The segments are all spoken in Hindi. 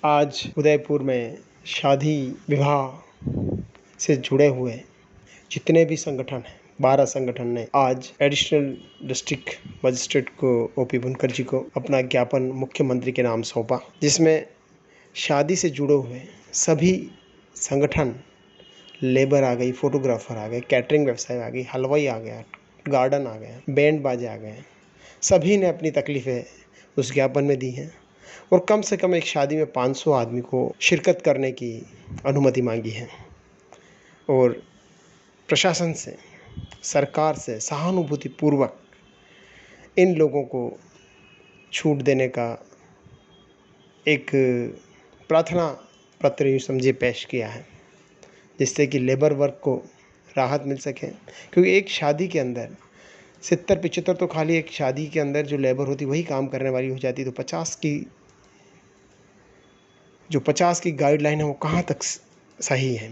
आज उदयपुर में शादी विवाह से जुड़े हुए जितने भी संगठन हैं, 12 संगठन ने आज एडिशनल डिस्ट्रिक्ट मजिस्ट्रेट को ओपी बुनकर जी को अपना ज्ञापन मुख्यमंत्री के नाम सौंपा, जिसमें शादी से जुड़े हुए सभी संगठन, लेबर आ गई, फोटोग्राफर आ गए, कैटरिंग व्यवसाय आ गई, हलवाई आ गया, गार्डन आ गए, बैंड बाजे आ गए, सभी ने अपनी तकलीफ़ें उस ज्ञापन में दी हैं और कम से कम एक शादी में 500 आदमी को शिरकत करने की अनुमति मांगी है और प्रशासन से, सरकार से सहानुभूतिपूर्वक इन लोगों को छूट देने का एक प्रार्थना पत्र यूँ समझिए पेश किया है, जिससे कि लेबर वर्ग को राहत मिल सके। क्योंकि एक शादी के अंदर 70-75 तो खाली एक शादी के अंदर जो लेबर होती वही काम करने वाली हो जाती, तो 50 की गाइडलाइन है वो कहाँ तक सही है?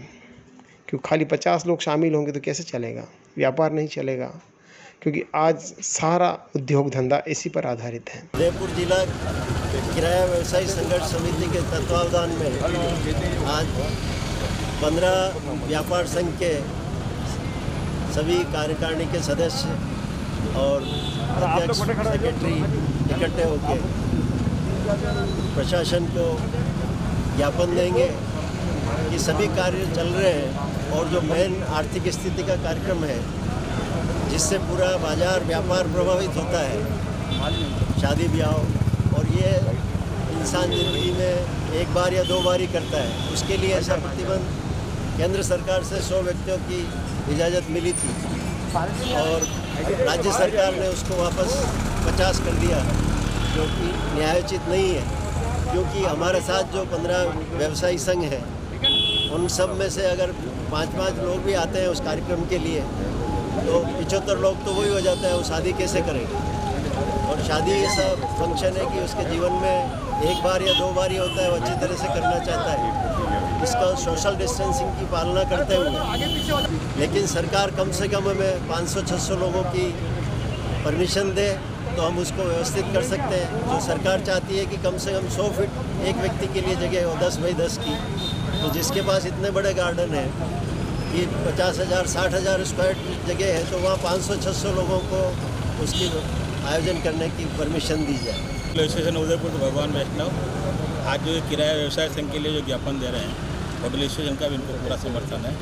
क्योंकि खाली 50 लोग शामिल होंगे तो कैसे चलेगा, व्यापार नहीं चलेगा, क्योंकि आज सारा उद्योग धंधा इसी पर आधारित है। उदयपुर जिला किराया व्यवसायी संघर्ष समिति के तत्वावधान में आज 15 व्यापार संघ के सभी कार्यकारिणी के सदस्य और अध्यक्ष सेक्रेटरी इकट्ठे होकर प्रशासन को ज्ञापन देंगे कि सभी कार्य चल रहे हैं और जो मेन आर्थिक स्थिति का कार्यक्रम है जिससे पूरा बाजार व्यापार प्रभावित होता है, शादी ब्याह, और ये इंसान ज़िंदगी में एक बार या 2 बार ही करता है, उसके लिए ऐसा प्रतिबंध केंद्र सरकार से 100 व्यक्तियों की इजाज़त मिली थी और राज्य सरकार ने उसको वापस 50 कर दिया, जो कि न्यायोचित नहीं है। क्योंकि हमारे साथ जो 15 व्यवसायी संघ हैं उन सब में से अगर 5-5 लोग भी आते हैं उस कार्यक्रम के लिए तो 75 लोग तो वही हो जाता है, वो शादी कैसे करेंगे? और शादी ऐसा फंक्शन है कि उसके जीवन में एक बार या 2 बार ही होता है, वो अच्छी तरह से करना चाहता है, इसका सोशल डिस्टेंसिंग की पालना करते हुए। लेकिन सरकार कम से कम हमें 500-600 लोगों की परमिशन दे तो हम उसको व्यवस्थित कर सकते हैं। जो सरकार चाहती है कि कम से कम 100 फीट एक व्यक्ति के लिए जगह हो 10 बाई 10 की, तो जिसके पास इतने बड़े गार्डन है कि 50,000 60,000 स्क्वायर फीट जगह है, तो वहाँ 500-600 लोगों को उसकी आयोजन करने की परमिशन दी जाए। रेलवे स्टेशन उदयपुर तो भगवान वैष्णव आज जो किराया व्यवसाय संघ के लिए जो ज्ञापन दे रहे हैं, होटल स्टेशन का भी इनको पूरा समर्थन है।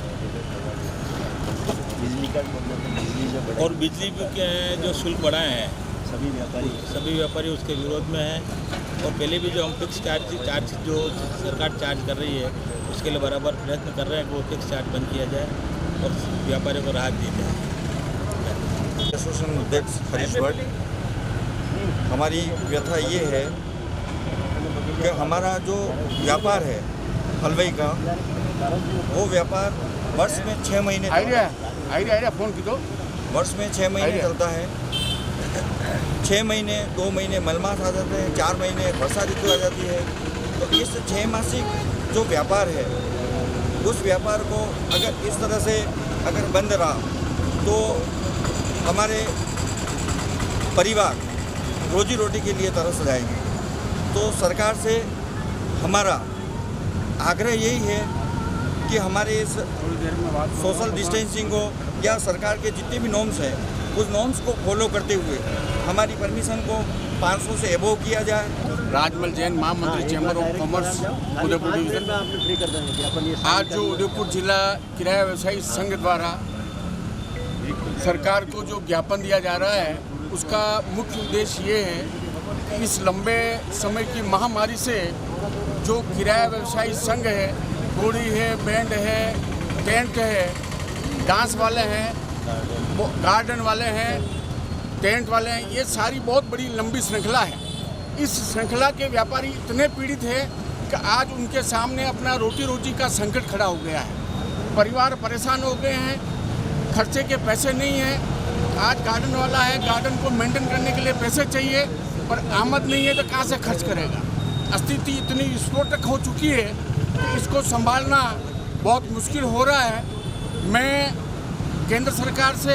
बिजली का और बिजली के जो शुल्क बढ़ाए हैं सभी व्यापारी उसके विरोध में हैं और पहले भी जो हम फिक्स चार्ज जो सरकार चार्ज कर रही है उसके लिए बराबर प्रयत्न कर रहे हैं कि वो फिक्स चार्ज बंद किया जाए और व्यापारियों को राहत दी जाए। एसोसिएशन अध्यक्ष हरीश भट्ट, हमारी व्यथा ये है कि हमारा जो व्यापार है हलवाई का, वो व्यापार वर्ष में 6 महीने फोन की तो वर्ष में 6 महीने चलता है। 6 महीने 2 महीने मलमास आ जाते हैं, 4 महीने वर्षा ऋतु आ जाती है। तो इस 6 मासिक जो व्यापार है उस व्यापार को अगर इस तरह से अगर बंद रहा तो हमारे परिवार रोजी रोटी के लिए तरस जाएंगे। तो सरकार से हमारा आग्रह यही है कि हमारे इस सोशल डिस्टेंसिंग को या सरकार के जितने भी नॉर्म्स हैं उस नॉर्म्स को फॉलो करते हुए हमारी परमिशन को 500 से एबोव किया जाए। राजमल जैन, महामंत्री chamber of commerce Udaipur division. आज जो उदयपुर जिला किराया व्यवसायी संघ द्वारा सरकार को जो ज्ञापन दिया जा रहा है उसका मुख्य उद्देश्य ये है कि इस लंबे समय की महामारी से जो किराया व्यवसायी संघ है, घोड़ी है, बैंड है, टेंट है, डांस वाले हैं, गार्डन वाले हैं, टेंट वाले हैं, ये सारी बहुत बड़ी लंबी श्रृंखला है। इस श्रृंखला के व्यापारी इतने पीड़ित हैं कि आज उनके सामने अपना रोटी रोजी का संकट खड़ा हो गया है। परिवार परेशान हो गए हैं, खर्चे के पैसे नहीं हैं। आज गार्डन वाला है, गार्डन को मेंटेन करने के लिए पैसे चाहिए पर आमद नहीं है तो कहाँ से खर्च करेगा। स्थिति इतनी विस्फोटक हो चुकी है कि इसको संभालना बहुत मुश्किल हो रहा है। मैं केंद्र सरकार से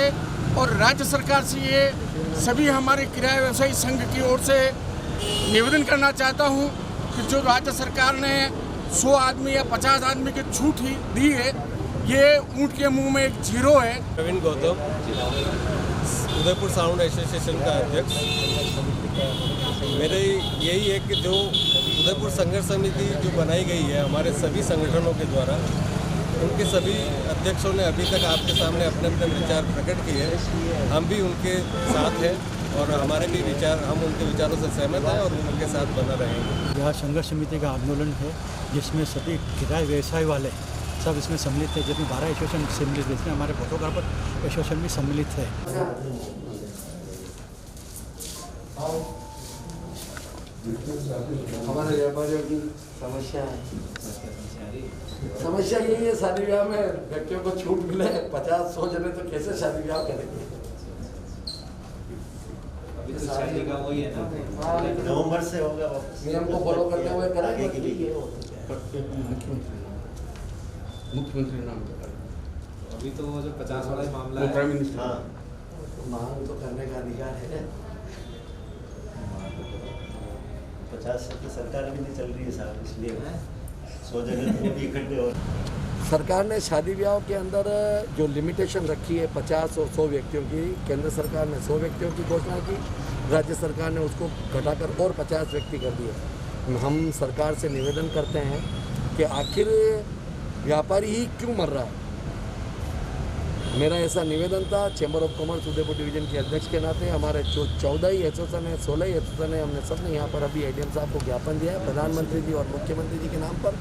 और राज्य सरकार से ये सभी हमारे किराया व्यवसायी संघ की ओर से निवेदन करना चाहता हूँ कि जो राज्य सरकार ने 100 आदमी या 50 आदमी की छूट ही दी है, ये ऊँट के मुंह में एक जीरो है। प्रवीण गौतम, उदयपुर साउंड एसोसिएशन का अध्यक्ष। मेरे यही है कि जो उदयपुर संघर्ष समिति जो बनाई गई है हमारे सभी संगठनों के द्वारा, उनके सभी अध्यक्षों ने अभी तक आपके सामने अपने अपने विचार प्रकट किए हैं। हम भी उनके साथ हैं और हमारे भी विचार, हम उनके विचारों से सहमत हैं और उनके साथ बना रहेंगे। यह संघर्ष समिति का आंदोलन है जिसमें सभी किराए व्यवसाय वाले सब इसमें सम्मिलित है, जिसमें 12 एसोसिएशन सम्मिलित है, जिसमें हमारे फोटोग्राफर एसोसिएशन भी सम्मिलित है। हमारे व्यापारियों की समस्या यही है, शादी ब्याह में व्यक्तियों को छूट मिले 50-100 जने तो कैसे शादी ब्याह करेंगे? अभी तो शादी का वही है ना, नवंबर से होगा वापस। नियम को फॉलो करते हुए करेंगे के लिए। मुख्यमंत्री नाम अभी तो वो जो 50 वाला मामला है, प्राइम मिनिस्टर, हाँ, मांग तो करने का अधिकार है। 50 से तो सरकार भी नहीं चल रही है साहब, इसलिए 100 जगह तो भी इकट्ठे हो। सरकार ने शादी ब्याह के अंदर जो लिमिटेशन रखी है 50 और 100 व्यक्तियों की, केंद्र सरकार ने 100 व्यक्तियों की घोषणा की, राज्य सरकार ने उसको घटाकर और 50 व्यक्ति कर दिए। हम सरकार से निवेदन करते हैं कि आखिर व्यापारी ही क्यों मर रहा है। मेरा ऐसा निवेदन था chamber of commerce Udaipur division के अध्यक्ष के नाते। हमारे जो 14 ही एसोसिएशन है, 16 ही एसोसिएशन है, हमने सबने यहाँ पर अभी एडीएम साहब को ज्ञापन दिया है प्रधानमंत्री जी और मुख्यमंत्री जी के नाम पर,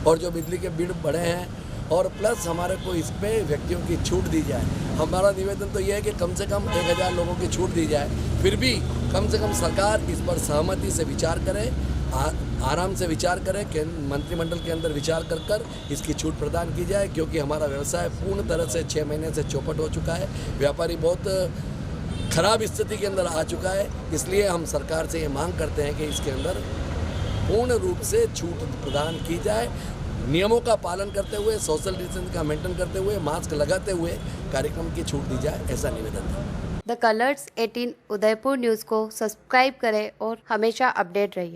और जो बिजली के बिल बढ़े हैं और प्लस हमारे को इस पर व्यक्तियों की छूट दी जाए। हमारा निवेदन तो ये है कि कम से कम 1000 लोगों की छूट दी जाए, फिर भी कम से कम सरकार इस पर सहमति से विचार करे, आराम से विचार करें, मंत्रिमंडल के अंदर विचार कर इसकी छूट प्रदान की जाए, क्योंकि हमारा व्यवसाय पूर्ण तरह से 6 महीने से चौपट हो चुका है। व्यापारी बहुत खराब स्थिति के अंदर आ चुका है। इसलिए हम सरकार से ये मांग करते हैं कि इसके अंदर पूर्ण रूप से छूट प्रदान की जाए, नियमों का पालन करते हुए, सोशल डिस्टेंस का मेंटेन करते हुए, मास्क लगाते हुए कार्यक्रम की छूट दी जाए, ऐसा निवेदन था। द कलर्स 18 उदयपुर न्यूज़ को सब्सक्राइब करें और हमेशा अपडेट रहिए।